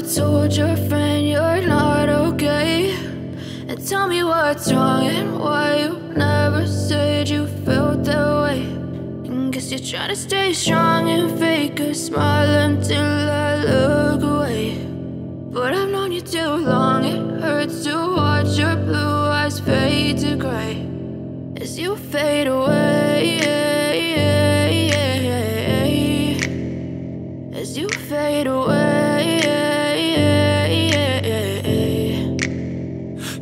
told your friend you're not okay, and tell me what's wrong and why you never said you felt that way. And guess you're trying to stay strong and fake a smile until I look away. But I've known you too long, it hurts to watch your blue eyes fade to gray as you fade away, as you fade away.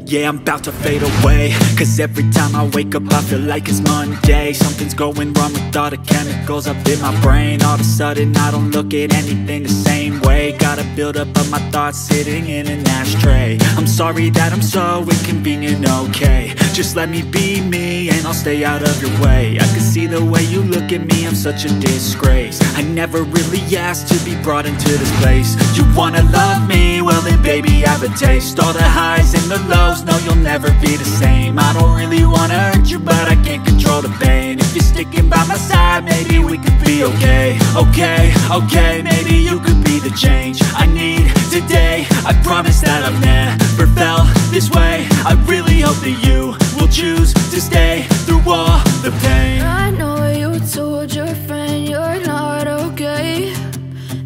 Yeah, I'm about to fade away, cause every time I wake up I feel like it's Monday. Something's going wrong with all the chemicals up in my brain. All of a sudden I don't look at anything the same way. Gotta build up of my thoughts sitting in an ashtray. I'm sorry that I'm so inconvenient, okay. Just let me be me and I'll stay out of your way. I can see the way you look at me, I'm such a disgrace. I never really asked to be brought into this place. You wanna love me? Well then baby have a taste. All the highs and the lows, no you'll never be the same. I don't really wanna hurt you but I can't control the pain. If you're sticking by my side maybe we could be okay. Okay, maybe you could be the change I need today. I promise that I've never felt this way. I really hope that you will choose to stay through all the pain. I know you told your friend you're not okay,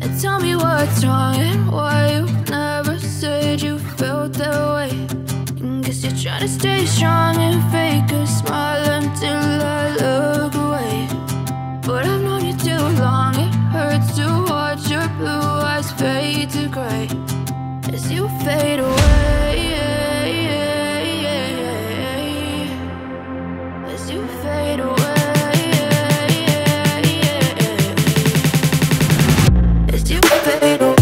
and tell me what's wrong and why you never said you felt that way. Guess you're trying to stay strong and fake a smile until I look away. But I've known you too long, it hurts to watch your blue eyes fade to gray as you fade away, as you fade away, as you fade away.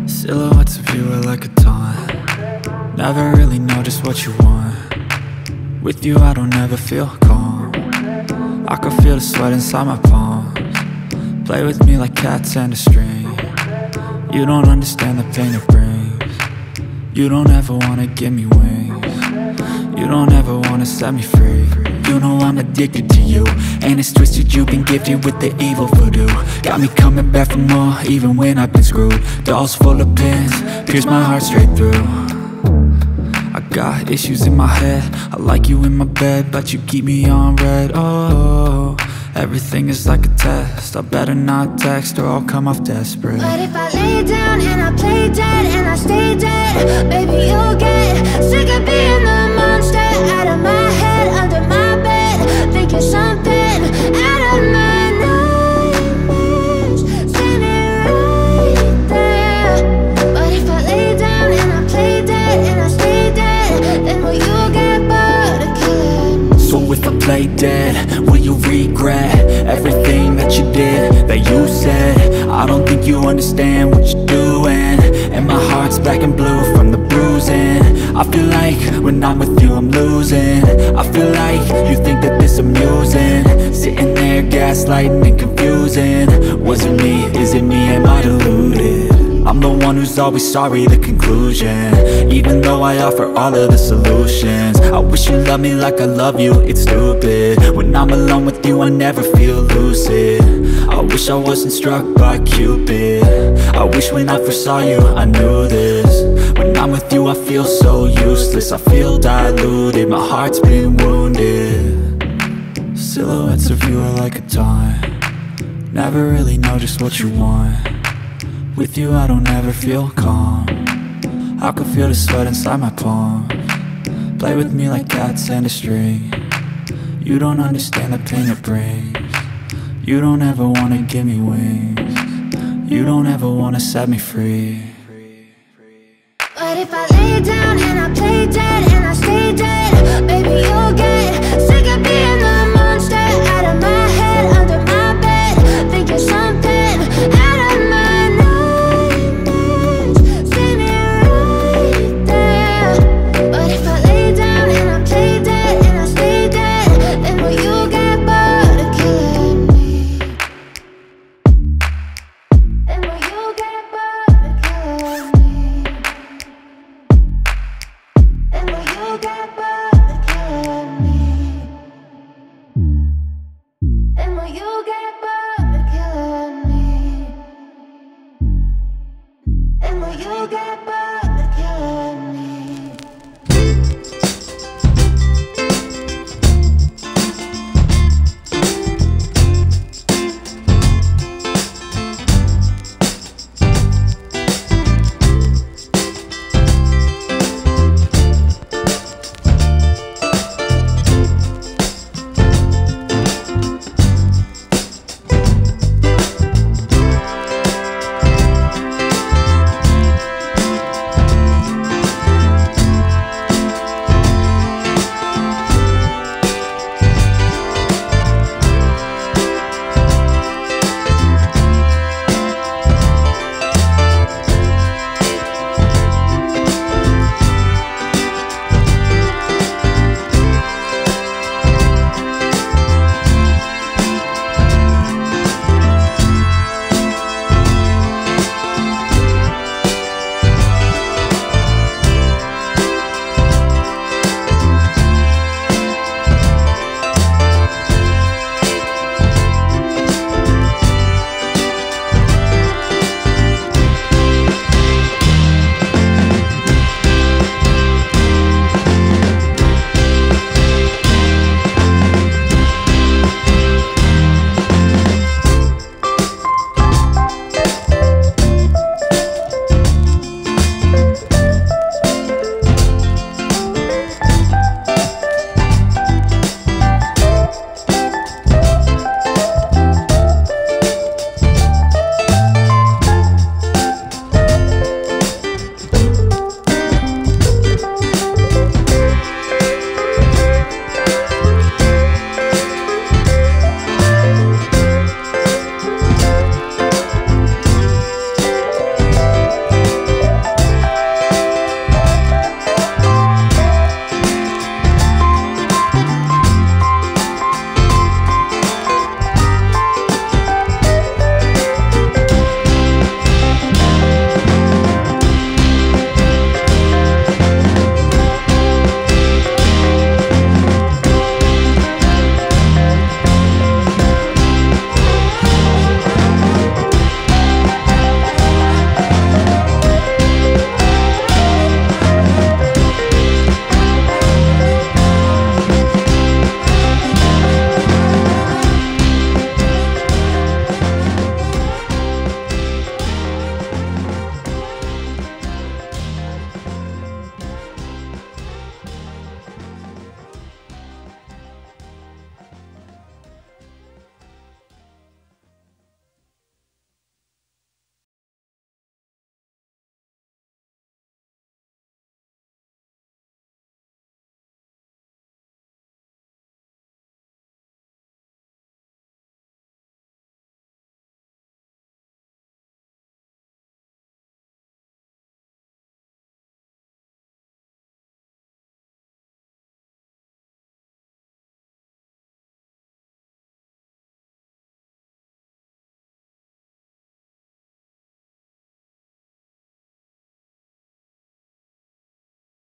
Silhouettes of you are like a taunt. Never really know just what you want. With you I don't ever feel calm. I can feel the sweat inside my palms. Play with me like cats and a string. You don't understand the pain it brings. You don't ever wanna give me wings. You don't ever wanna set me free. you know I'm addicted to you. And it's twisted, you've been gifted with the evil voodoo. Got me coming back for more, even when I've been screwed. Dolls full of pins, pierce my heart straight through. I got issues in my head, I like you in my bed, but you keep me on red. Oh, everything is like a test, I better not text or I'll come off desperate. But if I lay down and I play dead and I stay dead, baby you'll get sick of being the monster out of my head, under my bed, thinking something out of my nightmares, standing right there. But if I lay down and I play dead and I stay dead, then will you get bored of killing? So if I play dead, will you regret everything that you did, that you said? I don't think you understand what you're doing, and my heart's black and blue from the bruising. I feel like when I'm with you I'm losing. I feel like you think that this amusing, sitting there gaslighting and confusing. Was it me? Is it me? Am I deluded? I'm the one who's always sorry, the conclusion, even though I offer all of the solutions. I wish you loved me like I love you, it's stupid. When I'm alone with you I never feel lucid. I wish I wasn't struck by Cupid. I wish when I first saw you I knew this. When I'm with you I feel so useless, I feel diluted, my heart's been wounded. Silhouettes of you are like a taunt, never really know just what you want. With you I don't ever feel calm, I can feel the sweat inside my palms. Play with me like cats and a string, you don't understand the pain it brings. You don't ever wanna give me wings, you don't ever wanna set me free. But if I lay down and I play dead and I stay dead, baby you'll get